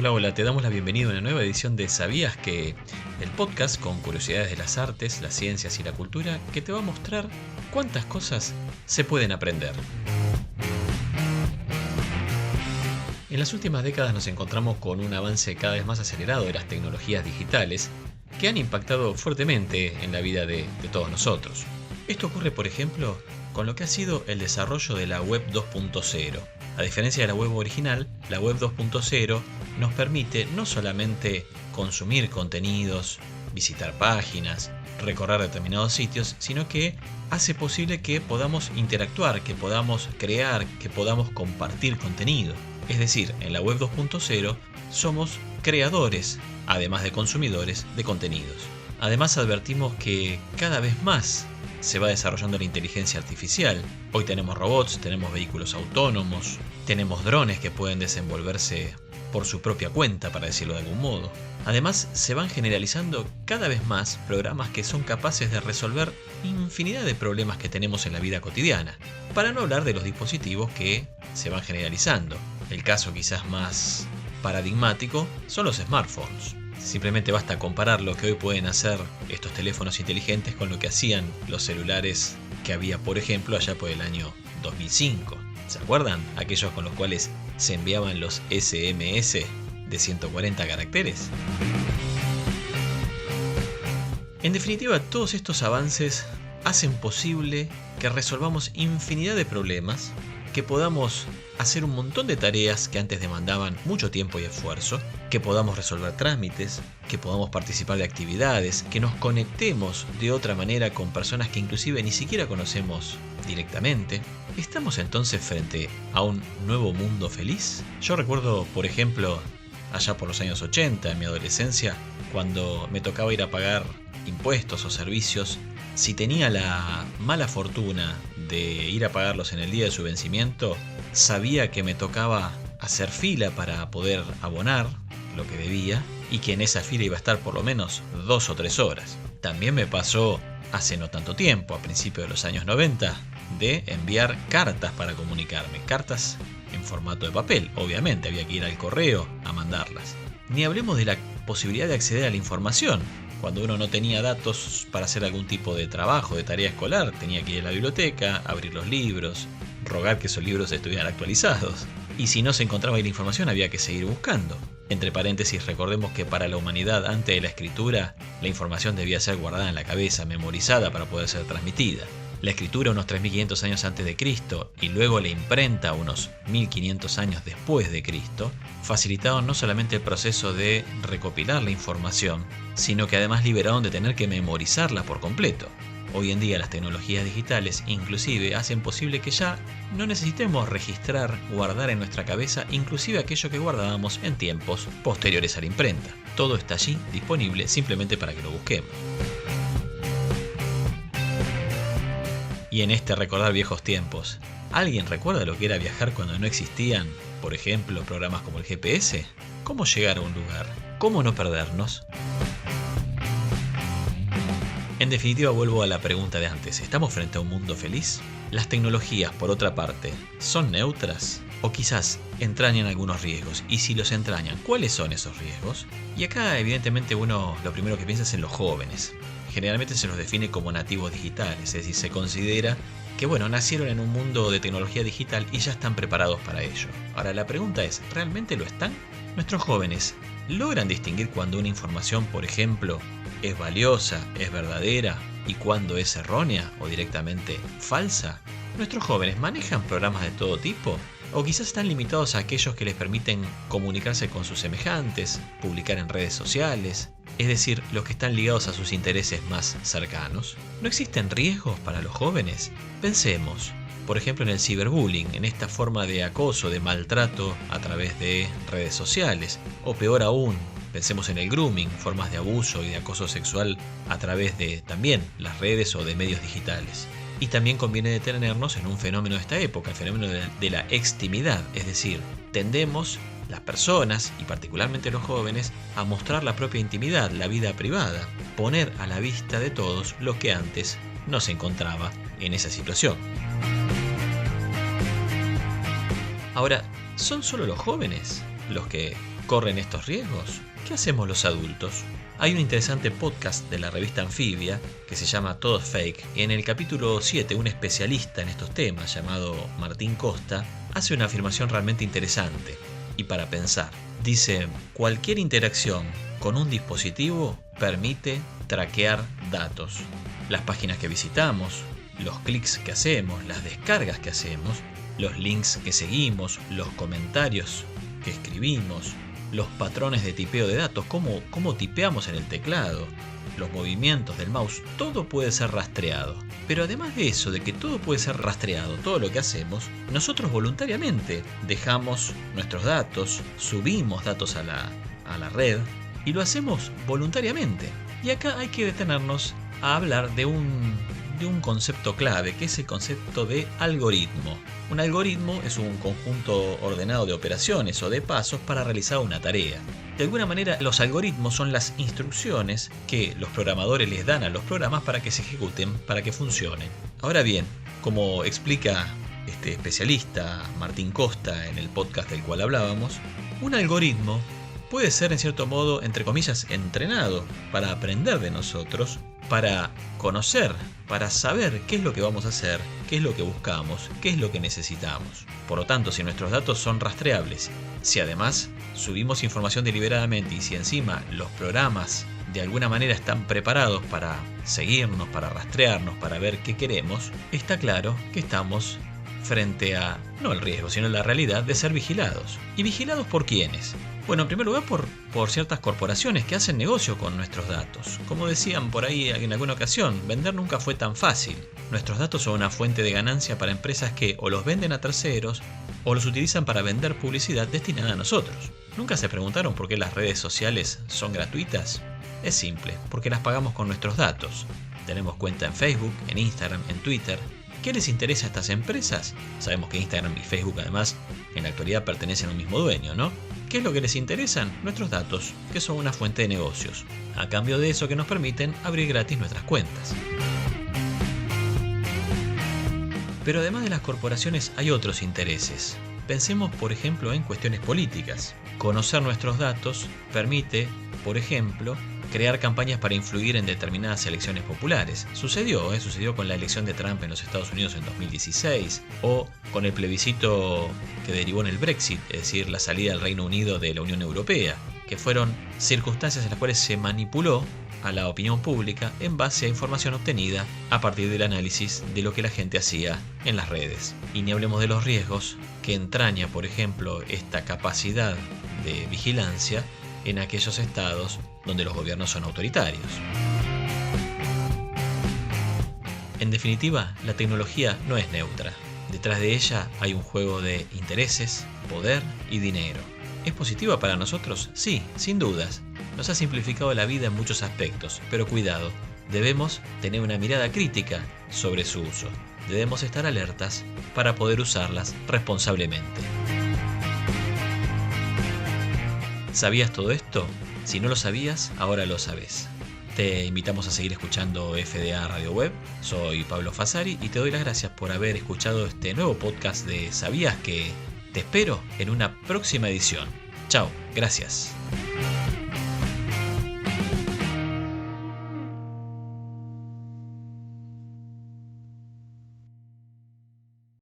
Hola, hola, te damos la bienvenida a una nueva edición de ¿Sabías que? El podcast con curiosidades de las artes, las ciencias y la cultura que te va a mostrar cuántas cosas se pueden aprender. En las últimas décadas nos encontramos con un avance cada vez más acelerado de las tecnologías digitales que han impactado fuertemente en la vida de todos nosotros. Esto ocurre, por ejemplo, con lo que ha sido el desarrollo de la Web 2.0. A diferencia de la web original, la Web 2.0 nos permite no solamente consumir contenidos, visitar páginas, recorrer determinados sitios, sino que hace posible que podamos interactuar, que podamos crear, que podamos compartir contenido. Es decir, en la Web 2.0 somos creadores, además de consumidores, de contenidos. Además advertimos que cada vez más se va desarrollando la inteligencia artificial. Hoy tenemos robots, tenemos vehículos autónomos, tenemos drones que pueden desenvolverse por su propia cuenta, para decirlo de algún modo. Además, se van generalizando cada vez más programas que son capaces de resolver infinidad de problemas que tenemos en la vida cotidiana, para no hablar de los dispositivos que se van generalizando. El caso quizás más paradigmático son los smartphones. Simplemente basta comparar lo que hoy pueden hacer estos teléfonos inteligentes con lo que hacían los celulares que había, por ejemplo, allá por el año 2005. ¿Se acuerdan? Aquellos con los cuales se enviaban los SMS de 140 caracteres. En definitiva, todos estos avances hacen posible que resolvamos infinidad de problemas, que podamos hacer un montón de tareas que antes demandaban mucho tiempo y esfuerzo, que podamos resolver trámites, que podamos participar de actividades, que nos conectemos de otra manera con personas que inclusive ni siquiera conocemos directamente. ¿Estamos entonces frente a un nuevo mundo feliz? Yo recuerdo, por ejemplo, allá por los años 80, en mi adolescencia, cuando me tocaba ir a pagar impuestos o servicios, si tenía la mala fortuna de ir a pagarlos en el día de su vencimiento, sabía que me tocaba hacer fila para poder abonar lo que debía y que en esa fila iba a estar por lo menos 2 o 3 horas. También me pasó hace no tanto tiempo, a principios de los años 90, de enviar cartas para comunicarme, cartas en formato de papel. Obviamente había que ir al correo a mandarlas. Ni hablemos de la posibilidad de acceder a la información. Cuando uno no tenía datos para hacer algún tipo de trabajo, de tarea escolar, tenía que ir a la biblioteca, abrir los libros, rogar que esos libros estuvieran actualizados. Y si no se encontraba ahí la información, había que seguir buscando. Entre paréntesis, recordemos que para la humanidad, antes de la escritura, la información debía ser guardada en la cabeza, memorizada para poder ser transmitida. La escritura unos 3500 años antes de Cristo y luego la imprenta unos 1500 años después de Cristo facilitaron no solamente el proceso de recopilar la información, sino que además liberaron de tener que memorizarla por completo. Hoy en día las tecnologías digitales inclusive hacen posible que ya no necesitemos registrar, guardar en nuestra cabeza inclusive aquello que guardábamos en tiempos posteriores a la imprenta. Todo está allí disponible simplemente para que lo busquemos. Y en este recordar viejos tiempos, ¿alguien recuerda lo que era viajar cuando no existían, por ejemplo, programas como el GPS? ¿Cómo llegar a un lugar? ¿Cómo no perdernos? En definitiva, vuelvo a la pregunta de antes. ¿Estamos frente a un mundo feliz? ¿Las tecnologías, por otra parte, son neutras? ¿O quizás entrañan algunos riesgos? Y si los entrañan, ¿cuáles son esos riesgos? Y acá, evidentemente, uno lo primero que piensa es en los jóvenes. Generalmente se los define como nativos digitales, es decir, se considera que nacieron en un mundo de tecnología digital y ya están preparados para ello. Ahora la pregunta es, ¿realmente lo están? ¿Nuestros jóvenes logran distinguir cuando una información, por ejemplo, es valiosa, es verdadera y cuando es errónea o directamente falsa? ¿Nuestros jóvenes manejan programas de todo tipo? ¿O quizás están limitados a aquellos que les permiten comunicarse con sus semejantes, publicar en redes sociales? Es decir, los que están ligados a sus intereses más cercanos. ¿No existen riesgos para los jóvenes? Pensemos, por ejemplo, en el ciberbullying, en esta forma de acoso, de maltrato a través de redes sociales. O peor aún, pensemos en el grooming, formas de abuso y de acoso sexual a través de también las redes o de medios digitales. Y también conviene detenernos en un fenómeno de esta época, el fenómeno de la extimidad, es decir, tendemos las personas, y particularmente los jóvenes, a mostrar la propia intimidad, la vida privada, poner a la vista de todos lo que antes no se encontraba en esa situación. Ahora, ¿son solo los jóvenes los que corren estos riesgos? ¿Qué hacemos los adultos? Hay un interesante podcast de la revista Anfibia que se llama Todo Fake, y en el capítulo 7 un especialista en estos temas llamado Martín Costa hace una afirmación realmente interesante y para pensar. Dice, cualquier interacción con un dispositivo permite traquear datos. Las páginas que visitamos, los clics que hacemos, las descargas que hacemos, los links que seguimos, los comentarios que escribimos, los patrones de tipeo de datos, cómo tipeamos en el teclado, los movimientos del mouse, todo puede ser rastreado. Pero además de eso, de que todo puede ser rastreado, todo lo que hacemos, nosotros voluntariamente dejamos nuestros datos, subimos datos a la red y lo hacemos voluntariamente. Y acá hay que detenernos a hablar de un concepto clave, que es el concepto de algoritmo. Un algoritmo es un conjunto ordenado de operaciones o de pasos para realizar una tarea. De alguna manera, los algoritmos son las instrucciones que los programadores les dan a los programas para que se ejecuten, para que funcionen. Ahora bien, como explica este especialista Martín Costa en el podcast del cual hablábamos, un algoritmo puede ser en cierto modo, entre comillas, entrenado para aprender de nosotros, para conocer, para saber qué es lo que vamos a hacer, qué es lo que buscamos, qué es lo que necesitamos. Por lo tanto, si nuestros datos son rastreables, si además subimos información deliberadamente y si encima los programas de alguna manera están preparados para seguirnos, para rastrearnos, para ver qué queremos, está claro que estamos frente a, no el riesgo, sino la realidad de ser vigilados. ¿Y vigilados por quiénes? Bueno, en primer lugar por ciertas corporaciones que hacen negocio con nuestros datos. Como decían por ahí en alguna ocasión, vender nunca fue tan fácil. Nuestros datos son una fuente de ganancia para empresas que o los venden a terceros o los utilizan para vender publicidad destinada a nosotros. ¿Nunca se preguntaron por qué las redes sociales son gratuitas? Es simple, porque las pagamos con nuestros datos. Tenemos cuenta en Facebook, en Instagram, en Twitter. ¿Qué les interesa a estas empresas? Sabemos que Instagram y Facebook además en la actualidad pertenecen a un mismo dueño, ¿no? ¿Qué es lo que les interesan? Nuestros datos, que son una fuente de negocios, a cambio de eso que nos permiten abrir gratis nuestras cuentas. Pero además de las corporaciones hay otros intereses. Pensemos, por ejemplo, en cuestiones políticas. Conocer nuestros datos permite, por ejemplo, crear campañas para influir en determinadas elecciones populares. Sucedió con la elección de Trump en los Estados Unidos en 2016 o con el plebiscito que derivó en el Brexit, es decir, la salida del Reino Unido de la Unión Europea, que fueron circunstancias en las cuales se manipuló a la opinión pública en base a información obtenida a partir del análisis de lo que la gente hacía en las redes. Y ni hablemos de los riesgos que entraña, por ejemplo, esta capacidad de vigilancia en aquellos estados donde los gobiernos son autoritarios. En definitiva, la tecnología no es neutra. Detrás de ella hay un juego de intereses, poder y dinero. ¿Es positiva para nosotros? Sí, sin dudas. Nos ha simplificado la vida en muchos aspectos, pero cuidado, debemos tener una mirada crítica sobre su uso. Debemos estar alertas para poder usarlas responsablemente. ¿Sabías todo esto? Si no lo sabías, ahora lo sabés. Te invitamos a seguir escuchando FDA Radio Web. Soy Pablo Fasari y te doy las gracias por haber escuchado este nuevo podcast de ¿Sabías que? Te espero en una próxima edición. Chao, gracias.